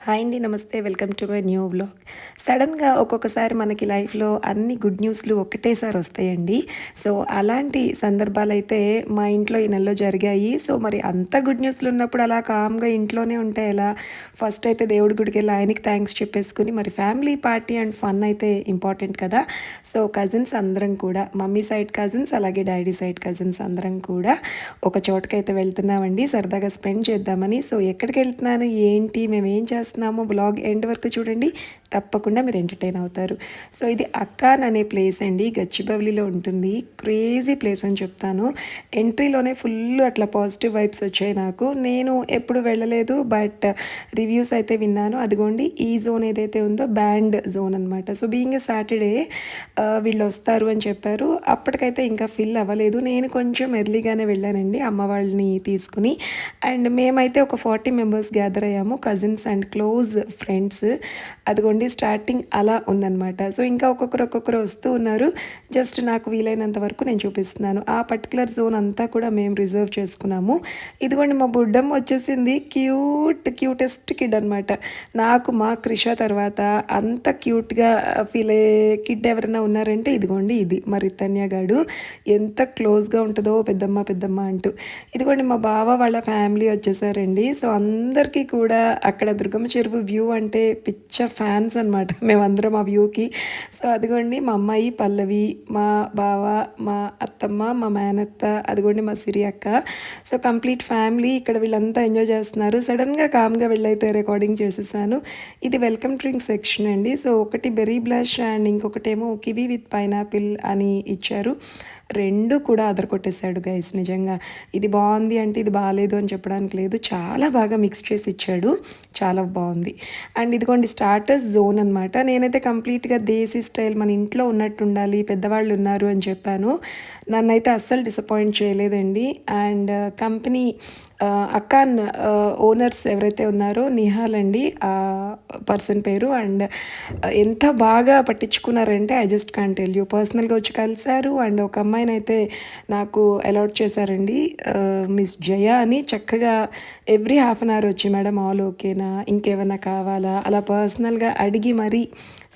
Hi అండి. నమస్తే. Welcome to my new vlog. సడన్‌గా ఒక్కొక్కసారి మనకి లైఫ్‌లో అన్ని గుడ్ న్యూస్‌లు ఒకటేసారి వస్తాయండి. సో, అలాంటి సందర్భాలైతే మా ఇంట్లో ఈ నెలలో జరిగాయి. సో, మరి అంత గుడ్ న్యూస్‌లు ఉన్నప్పుడు అలా కామ్‌గా ఇంట్లోనే ఉంటే ఎలా? ఫస్ట్ అయితే దేవుడి గుడికెళ్ళి ఆయనకి థాంక్స్ చెప్పేసుకొని, మరి ఫ్యామిలీ పార్టీ అండ్ ఫన్ అయితే ఇంపార్టెంట్ కదా! సో, కజిన్స్ అందరం కూడా మమ్మీ సైడ్ కజిన్స్, అలాగే డ్యాడీ సైడ్ కజిన్స్ అందరం కూడా ఒక చోటకైతే వెళ్తున్నామండి. సరదాగా స్పెండ్ చేద్దామని. సో, ఎక్కడికెళ్తున్నాను, ఏంటి, మేమేం చేస్తున్నామో వ్లాగ్ ఎండ్ వరకు చూడండి. తప్పకుండా మీరు ఎంటర్‌టైన్ అవుతారు. సో, ఇది అక్కాన్ అనే ప్లేస్ అండి. గచ్చిబౌలిలో ఉంటుంది. క్రేజీ ప్లేస్ అని చెప్తాను. ఎంట్రీలోనే ఫుల్ అట్లా పాజిటివ్ వైబ్స్ వచ్చాయి నాకు. నేను ఎప్పుడు వెళ్ళలేదు. బట్ రివ్యూస్ అయితే విన్నాను. అదిగోండి ఈ జోన్ ఏదైతే ఉందో బ్యాండ్ జోన్ అనమాట. సో, బీయింగ్ ఎ సాటర్‌డే వీళ్ళొస్తారు అని చెప్పారు. అప్పటికైతే ఇంకా ఫిల్ అవ్వలేదు. నేను కొంచెం ఎర్లీగానే వెళ్ళానండి అమ్మ వాళ్ళని తీసుకుని. అండ్ మేమైతే ఒక 40 మెంబర్స్ గ్యాదర్ అయ్యాము. Cousins and close friends. అదిగోండి స్టార్టింగ్ అలా ఉందనమాట. సో, ఇంకా ఒక్కొక్కరు వస్తూ ఉన్నారు. జస్ట్ నాకు వీలైనంత వరకు నేను చూపిస్తున్నాను. ఆ పర్టికులర్ జోన్ అంతా కూడా మేము రిజర్వ్ చేసుకున్నాము. ఇదిగోండి మా బుడ్డమ్మ వచ్చేసింది. క్యూటెస్ట్ కిడ్ అనమాట. నాకు మా క్రిష తర్వాత అంత క్యూట్‌గా ఫీల్ అయ్యే కిడ్ ఎవరైనా ఉన్నారంటే ఇదిగోండి ఇది మా రితన్య గాడు. ఎంత క్లోజ్‌గా ఉంటదో పెద్దమ్మ పెద్దమ్మ అంటూ. ఇదిగోండి మా బావ వాళ్ళ ఫ్యామిలీ వచ్చేసారండి. సో, అందరికీ కూడా అక్కడ దుర్గమ్మ చెరువు వ్యూ అంటే పిచ్చ ఫ్యాన్స్ అనమాట మేమందరం ఆ వ్యూకి. సో, అదిగోండి మా అమ్మాయి పల్లవి, మా బావ, మా అత్తమ్మ, మా మేనత్త, అదిగోండి మా సిరి అక్క. సో, కంప్లీట్ ఫ్యామిలీ ఇక్కడ వీళ్ళంతా ఎంజాయ్ చేస్తున్నారు. సడన్‌గా కామ్‌గా వెళ్ళైతే రికార్డింగ్ చేసేసాను. ఇది వెల్కమ్ డ్రింక్ సెక్షన్ అండి. సో, ఒకటి బెర్రీ బ్లష్ అండ్ ఇంకొకటేమో కివి విత్ పైనాపిల్ అని ఇచ్చారు. 2 కూడా అదరకొట్టేసాడు గైస్ నిజంగా. ఇది బావుంది అంటే ఇది బాలేదు అని చెప్పడానికి లేదు. చాలా బాగా మిక్స్ చేసి ఇచ్చాడు. చాలా బావుంది. అండ్ ఇదిగోండి స్టార్టర్స్ జోన్ అనమాట. నేనైతే కంప్లీట్‌గా దేశీ స్టైల్ మన ఇంట్లో ఉన్నట్టుండాలి, పెద్దవాళ్ళు ఉన్నారు అని చెప్పాను. నన్నైతే అస్సలు డిసప్పాయింట్ చేయలేదండి. అండ్ కంపెనీ అక్కాన్ ఓనర్స్ ఎవరైతే ఉన్నారో నిహాల్ అండి పర్సన్ పేరు. అండ్ ఎంత బాగా పట్టించుకున్నారంటే I just can't tell you. పర్సనల్‌గా వచ్చి కలిసారు. అండ్ ఒక అమ్మాయినైతే నాకు అలాట్ చేశారండి. మిస్ జయ అని. చక్కగా ఎవ్రీ హాఫ్ అన్ అవర్ వచ్చి మేడం ఆల్ ఓకేనా, ఇంకేమైనా కావాలా, అలా పర్సనల్‌గా అడిగి మరీ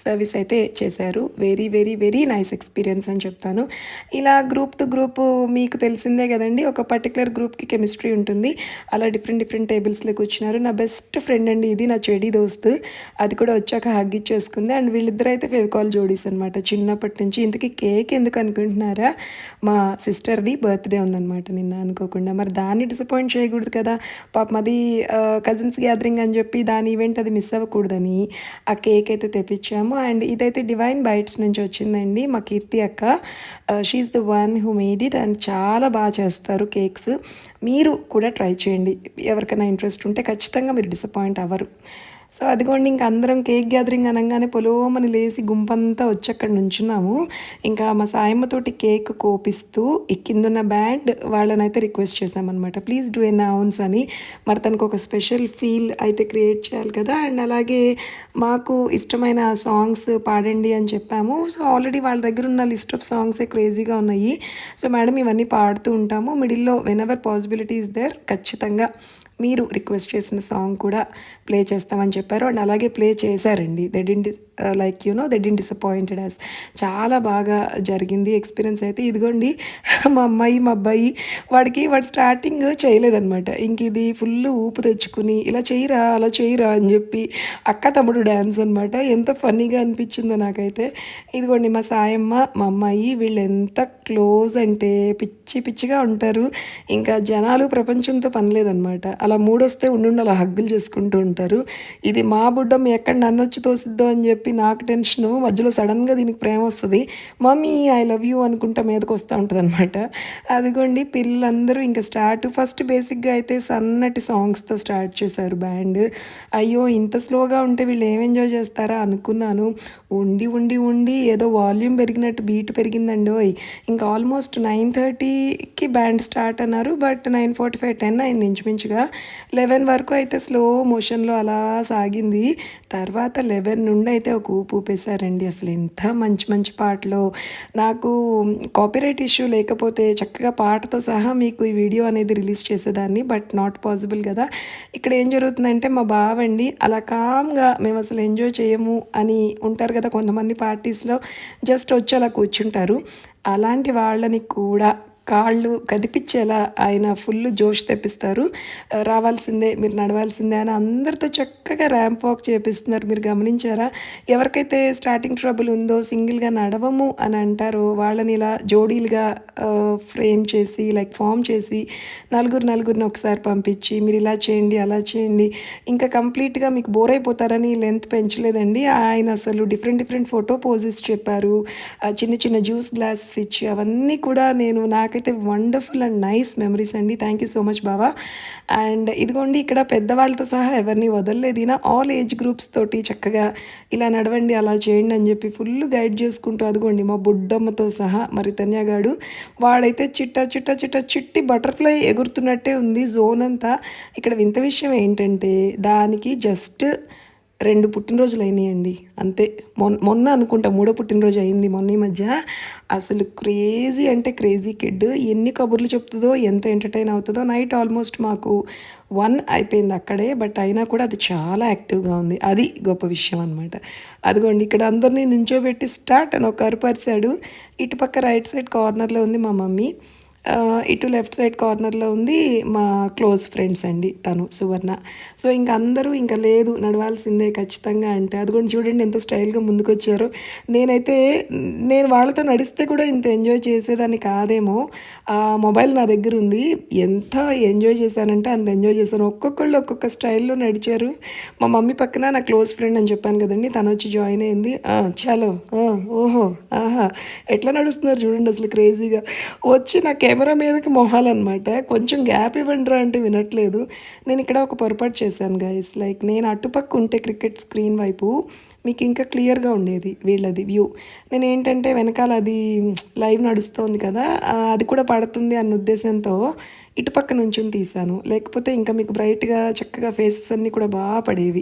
సర్వీస్ అయితే చేశారు. Very very very nice experience అని చెప్తాను. ఇలా గ్రూప్ టు గ్రూప్ మీకు తెలిసిందే కదండి. ఒక పర్టికులర్ గ్రూప్కి కెమిస్ట్రీ ఉంటుంది. అలా డిఫరెంట్ డిఫరెంట్ టేబుల్స్లో కూర్చున్నారు. నా బెస్ట్ ఫ్రెండ్ అండి ఇది, నా చెడి దోస్తు. అది కూడా వచ్చాక హగ్ ఇచ్చేసుకుంది. అండ్ వీళ్ళిద్దరు అయితే ఫెవికాల్ జోడీస్ అనమాట చిన్నప్పటి నుంచి. ఇంతకీ కేక్ ఎందుకు అనుకుంటున్నారా? మా సిస్టర్ది బర్త్డే ఉందన్నమాట నిన్న అనుకోకుండా. మరి దాన్ని డిసప్పాయింట్ చేయకూడదు కదా. పాపం అది కజిన్స్ గ్యాదరింగ్ అని చెప్పి దాని ఈవెంట్ అది మిస్ అవ్వకూడదని ఆ కేక్ అయితే తెప్పించాము. అండ్ ఇదైతే డివైన్ బైట్స్ నుంచి వచ్చిందండి మా కీర్తి అక్క. She is the one who made it. And చాలా బాగా చేస్తారు కేక్స్. మీరు కూడా ట్రై చేయండి. ఎవరికైనా ఇంట్రెస్ట్ ఉంటే ఖచ్చితంగా మీరు డిసప్పాయింట్ అవ్వరు. సో, అదిగోండి ఇంక అందరం కేక్ గ్యాదరింగ్ అనంగానే పొలోమని లేసి గుంపంతా వచ్చి అక్కడ నుంచున్నాము. ఇంకా మా సాయమ్మతోటి కేక్ కోపిస్తూ ఈ కిందున్న బ్యాండ్ వాళ్ళనైతే రిక్వెస్ట్ చేశామన్నమాట. ప్లీజ్ డూ అనౌన్స్ అని. మరి తనకు ఒక స్పెషల్ ఫీల్ అయితే క్రియేట్ చేయాలి కదా. అండ్ అలాగే మాకు ఇష్టమైన సాంగ్స్ పాడండి అని చెప్పాము. సో, ఆల్రెడీ వాళ్ళ దగ్గర ఉన్న లిస్ట్ ఆఫ్ సాంగ్సే క్రేజీగా ఉన్నాయి. సో, మేడం ఇవన్నీ పాడుతూ ఉంటాము. మిడిల్లో వెనెవర్ పాసిబిలిటీ ఈస్ దేర్ ఖచ్చితంగా మీరు రిక్వెస్ట్ చేసిన సాంగ్ కూడా ప్లే చేస్తామని చెప్పారు. అండ్ అలాగే ప్లే చేశారండి. They didn't they didn't disappointed us. చాలా బాగా జరిగింది ఎక్స్పీరియన్స్ అయితే. ఇదిగోండి మా అమ్మాయి మా అబ్బాయి వాడు స్టార్టింగ్ చేయలేదనమాట. ఇంక ఇది ఫుల్ ఊపు తెచ్చుకుని ఇలా చేయరా అలా చేయరా అని చెప్పి అక్క తమ్ముడు డ్యాన్స్ అనమాట. ఎంత ఫన్నీగా అనిపించిందో నాకైతే. ఇదిగోండి మా సాయమ్మ మా అమ్మాయి వీళ్ళు ఎంత క్లోజ్ అంటే పిచ్చిగా ఉంటారు. ఇంకా జనాలు ప్రపంచంతో పని లేదనమాట. అలా మూడొస్తే ఉండుండి అలా హగ్గులు చేసుకుంటూ ఉంటారు. ఇది మా బుడ్డమ్మ ఎక్కడ నన్ను వచ్చి తోసిద్దో అని చెప్పి నాకు టెన్షను. మధ్యలో సడన్గా దీనికి ప్రేమ వస్తుంది. మమ్మీ ఐ లవ్ యూ అనుకుంటా మీదకి వస్తూ ఉంటుంది అనమాట. అదిగోండి పిల్లలందరూ ఇంకా ఫస్ట్ బేసిక్గా అయితే సన్నటి సాంగ్స్తో స్టార్ట్ చేశారు బ్యాండ్. అయ్యో ఇంత స్లోగా ఉంటే వీళ్ళు ఏం ఎంజాయ్ చేస్తారా అనుకున్నాను. ఉండి ఉండి ఉండి ఏదో వాల్యూమ్ పెరిగినట్టు బీట్ పెరిగిందండోయ్. ఇంకా ఆల్మోస్ట్ 9:30కి బ్యాండ్ స్టార్ట్ అన్నారు. బట్ 9:45 10 అయింది ఇంచుమించుగా. 11 వరకు అయితే స్లో మోషన్లో అలా సాగింది. తర్వాత 11 నుండి అయితే ఒక ఊపు ఊపేశారండి. అసలు ఎంత మంచి మంచి పాటలో. నాకు కాపీరైట్ ఇష్యూ లేకపోతే చక్కగా పాటతో సహా మీకు ఈ వీడియో అనేది రిలీజ్ చేసేదాన్ని. బట్ నాట్ పాసిబుల్ గదా! ఇక్కడ ఏం జరుగుతుందంటే మా బావండి అలా కామ్‌గా మేమసలు ఎంజాయ్ చేయము అని ఉంటారు గదా! కొంతమంది పార్టీస్‌లో జస్ట్ వచ్చి అలా కూర్చుంటారు. అలాంటి వాళ్ళని కూడా కాళ్ళు కదిపిచ్చేలా ఆయన ఫుల్లు జోష్ తెప్పిస్తారు. రావాల్సిందే, మీరు నడవాల్సిందే అని అందరితో చక్కగా ర్యాంప్ వాక్ చేపిస్తున్నారు. మీరు గమనించారా? ఎవరికైతే స్టార్టింగ్ ట్రబుల్ ఉందో, సింగిల్‌గా నడవము అని అంటారో వాళ్ళని ఇలా జోడీలుగా ఫ్రేమ్ చేసి ఫార్మ్ చేసి నలుగురిని ఒకసారి పంపించి మీరు ఇలా చేయండి, అలా చేయండి. ఇంకా కంప్లీట్‌గా మీకు బోర్ అయిపోతారని లెంత్ పెంచలేదండి. ఆయన అసలు డిఫరెంట్ డిఫరెంట్ ఫోటో పోజెస్ చెప్పారు. చిన్న చిన్న జ్యూస్ గ్లాసెస్ ఇచ్చి అవన్నీ కూడా నాకైతే వండర్‌ఫుల్ అండ్ నైస్ మెమరీస్ అండి. థ్యాంక్ యూ సో మచ్ బావ. అండ్ ఇదిగోండి ఇక్కడ పెద్దవాళ్ళతో సహా ఎవరిని వదలలేదు ఈయన. ఆల్ ఏజ్ గ్రూప్స్ తోటి చక్కగా ఇలా నడవండి, అలా చేయండి అని చెప్పి ఫుల్ గైడ్ చేసుకుంటూ అదిగోండి మా బుడ్డమ్మతో సహా మరి తన్యగాడు వాడైతే చిట్టి బటర్‌ఫ్లై ఎగురుతున్నట్టే ఉంది జోన్ అంతా. ఇక్కడ వింత విషయం ఏంటంటే దానికి జస్ట్ 2 పుట్టినరోజులయినాయండి. అంతే. మొన్న అనుకుంటా మూడో పుట్టినరోజు అయింది మొన్న ఈ మధ్య. అసలు క్రేజీ అంటే క్రేజీ కిడ్. ఎన్ని కబుర్లు చెప్తుందో, ఎంత ఎంటర్‌టైన్ అవుతదో. నైట్ ఆల్మోస్ట్ మాకు 1 అయిపోయింది అక్కడే. బట్ అయినా కూడా అది చాలా యాక్టివ్‌గా ఉంది. అది గొప్ప విషయం అనమాట. అదిగోండి ఇక్కడ అందరిని నుంచోబెట్టి స్టార్ట్ అని ఒక అరుపు అరిసాడు. ఇటుపక్క రైట్ సైడ్ కార్నర్‌లో ఉంది మా మమ్మీ. ఇటు లెఫ్ట్ సైడ్ కార్నర్‌లో ఉంది మా క్లోజ్ ఫ్రెండ్స్ అండి తను సువర్ణ. సో ఇంక అందరూ ఇంక లేదు నడవాల్సిందే ఖచ్చితంగా అంటే అదిగోండి చూడండి ఎంత స్టైల్‌గా ముందుకొచ్చారో. నేనైతే నేను వాళ్ళతో నడిస్తే కూడా ఇంత ఎంజాయ్ చేసేదాన్ని కాదేమో. మొబైల్ నా దగ్గరుంది. ఎంత ఎంజాయ్ చేశానంటే అంత ఎంజాయ్ చేశాను. ఒక్కొక్కళ్ళు ఒక్కొక్క స్టైల్‌లో నడిచారు. మా మమ్మీ పక్కన నా క్లోజ్ ఫ్రెండ్ అని చెప్పాను కదండీ! తనొచ్చి జాయిన్ అయింది. చలో ఓహో! ఆహా! ఎట్లా నడుస్తున్నారు చూడండి అసలు క్రేజీగా. వచ్చి నా కెమెరా మీదకి మొహాలనమాట. కొంచెం గ్యాప్ ఇవ్వండిరా అంటే వినట్లేదు. నేను ఇక్కడ ఒక పొరపాటు చేశాను గైస్. నేను అటుపక్క ఉంటే క్రికెట్ స్క్రీన్ వైపు మీకు ఇంకా క్లియర్‌గా ఉండేది వీళ్ళది వ్యూ. నేనేంటంటే వెనకాల అది లైవ్ నడుస్తోంది కదా! అది కూడా పడుతుంది అన్న ఉద్దేశంతో ఇటుపక్క నుంచొని తీశాను. లేకపోతే ఇంకా మీకు బ్రైట్‌గా చక్కగా ఫేసెస్ అన్నీ కూడా పడేవి.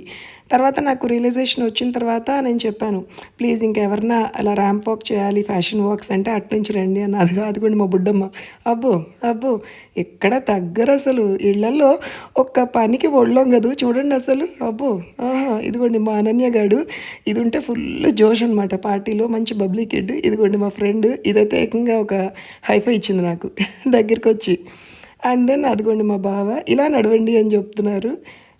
తర్వాత నాకు రియలైజేషన్ వచ్చిన తర్వాత నేను చెప్పాను, ప్లీజ్ ఇంకెవరన్నా అలా ర్యాంప్ వాక్ చేయాలి, ఫ్యాషన్ వాక్స్ అంటే అటునుంచి రండి అని. అది కూడా మా బుడ్డమ్మ. అబ్బో! అబ్బో! ఎక్కడ తగ్గరసలు. ఇళ్ళల్లో ఒక్క పనికి ఒళ్ళొంగదు చూడండి అసలు. అబ్బో! ఆహా! ఇదిగోండి మా అనన్య గాడు. ఇది ఉంటే ఫుల్ జోష్ అనమాట పార్టీలో. మంచి బబ్లీ కిడ్. ఇదిగోండి మా ఫ్రెండ్. ఇదైతే ఏకంగా ఒక హైఫై ఇచ్చింది నాకు దగ్గరికొచ్చి. అండ్ దెన్ అదిగోండి మా బావ. ఇలా నడవండి అని చెప్తున్నారు.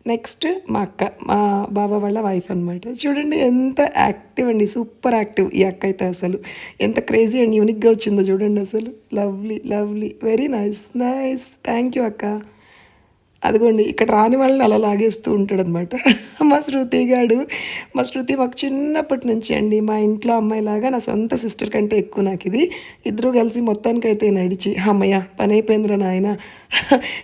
నెక్స్ట్ మా అక్క. మా బావ వాళ్ళ వైఫ్ అనమాట. చూడండి ఎంత యాక్టివ్ అండి. సూపర్ యాక్టివ్ ఈ అక్క అయితే అసలు. ఎంత క్రేజీ అండ్ యూనిక్‌గా వచ్చిందో చూడండి అసలు. Lovely, lovely. Very nice. Nice. Thank you అక్క. అదిగోండి ఇక్కడ రాని వాళ్ళని అలా లాగేస్తూ ఉంటాడనమాట. మా శృతి మాకు చిన్నప్పటి నుంచి అండి మా ఇంట్లో అమ్మాయిలాగా నా సొంత సిస్టర్ కంటే ఎక్కువ నాకు ఇది. ఇద్దరు కలిసి మొత్తానికైతే నడిచి హమ్మయ్య పని అయిపోయిందిరా నాయన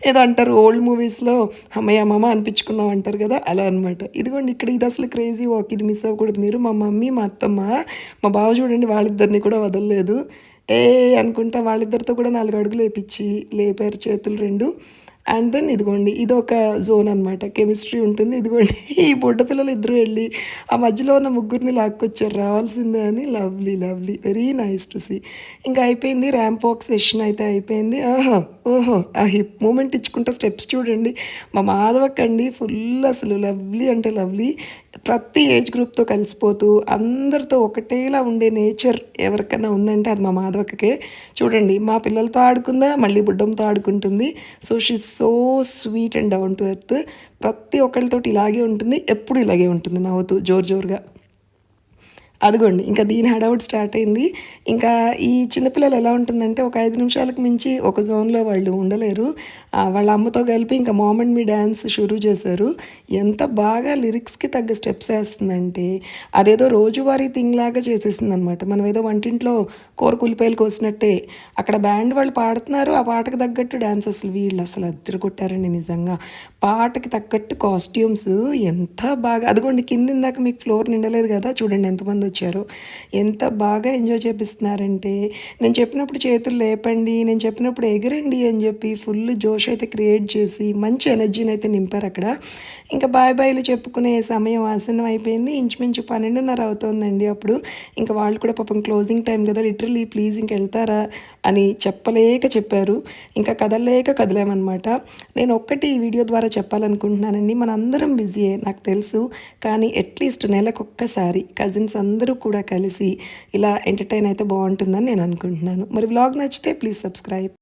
ఏదో అంటారు ఓల్డ్ మూవీస్‌లో హమ్మయ్య మామ అనిపించుకున్నాం అంటారు కదా! అలా అనమాట. ఇదిగోండి ఇక్కడ ఇది అసలు క్రేజీ వాక్. ఇది మిస్ అవ్వకూడదు మీరు. మా మమ్మీ, మా అత్తమ్మ, మా బావ చూడండి వాళ్ళిద్దరిని కూడా వదలలేదు. ఏ అనుకుంటా వాళ్ళిద్దరితో కూడా 4 అడుగులు ఏపిచ్చి లేపారు చేతులు 2. అండ్ దెన్ ఇదిగోండి ఇదొక జోన్ అనమాట. కెమిస్ట్రీ ఉంటుంది. ఇదిగోండి ఈ బుడ్డ పిల్లలు ఇద్దరు వెళ్ళి ఆ మధ్యలో ఉన్న ముగ్గురిని లాక్కొచ్చారు రావాల్సిందే అని. Lovely, lovely. Very nice to see. ఇంకా అయిపోయింది ర్యాంప్ వాక్ సెషన్ అయితే అయిపోయింది. ఓహో! ఆ హిప్ మూమెంట్ ఇచ్చుకుంటా స్టెప్స్ చూడండి. మా మాధవక్కండి ఫుల్ అసలు లవ్లీ అంటే లవ్లీ. ప్రతి ఏజ్ గ్రూప్‌తో కలిసిపోతూ అందరితో ఒకటేలా ఉండే నేచర్ ఎవరికైనా ఉందంటే అది మా మాధవక్కకే. చూడండి మా పిల్లలతో ఆడుకుందా, మళ్ళీ బుడ్డంతో ఆడుకుంటుంది. So she is so sweet and down to earth. ప్రతి ఒక్కళ్ళతోటి ఇలాగే ఉంటుంది. ఎప్పుడు ఇలాగే ఉంటుంది నవ్వుతూ జోరుగా. అదిగోండి ఇంకా దీని హడావుడి స్టార్ట్ అయింది. ఇంకా ఈ చిన్నపిల్లలు ఎలా ఉంటుందంటే ఒక 5 నిమిషాలకు మించి ఒక జోన్‌లో వాళ్ళు ఉండలేరు. వాళ్ళ అమ్మతో కలిపి ఇంకా మామ్ అండ్ మీ డాన్స్ షురూ చేశారు. ఎంత బాగా లిరిక్స్‌కి తగ్గ స్టెప్స్ ఏస్తుందంటే అదేదో రోజువారీ థింగ్ లాగా చేసేసిందనమాట. మనం ఏదో వంటింట్లో కూర కుల్లిపాయలు కోసినట్టే అక్కడ బ్యాండ్ వాళ్ళు పాడుతున్నారు. ఆ పాటకు తగ్గట్టు డాన్స్ అసలు వీళ్ళు అసలు అద్దరగొట్టారండి నిజంగా. పాటకి తగ్గట్టు కాస్ట్యూమ్స్ ఎంత బాగా అదిగోండి కింద ఇందాక మీకు ఫ్లోర్ నిండలేదు కదా! చూడండి ఎంతమంది వచ్చారో ఎంత బాగా ఎంజాయ్ చేపిస్తున్నారంటే, నేను చెప్పినప్పుడు చేతులు లేపండి, నేను చెప్పినప్పుడు ఎగరండి అని చెప్పి ఫుల్ జోష్ అయితే క్రియేట్ చేసి మంచి ఎనర్జీని అయితే నింపారు అక్కడ. ఇంకా బాయ్ బాయ్లు చెప్పుకునే సమయం ఆసన్నం అయిపోయింది. ఇంచుమించు 12:30 అవుతోందండి అప్పుడు. ఇంకా వాళ్ళు కూడా పాపం క్లోజింగ్ టైం కదా, లిటరల్లీ ప్లీజ్ ఇంకెళ్తారా అని చెప్పలేక చెప్పారు. ఇంకా కదలలేక కదిలామనమాట. నేను ఒక్కటి ఈ వీడియో ద్వారా చెప్పాలనుకుంటున్నానండి. మనందరం బిజీయే నాకు తెలుసు. కానీ అట్లీస్ట్ నెలకొక్కసారి కజిన్స్ అందరూ కూడా కలిసి ఇలా ఎంటర్‌టైన్ అయితే బావుంటుందని నేను అనుకుంటున్నాను. మరి వ్లాగ్ నచ్చితే ప్లీజ్ సబ్స్క్రైబ్.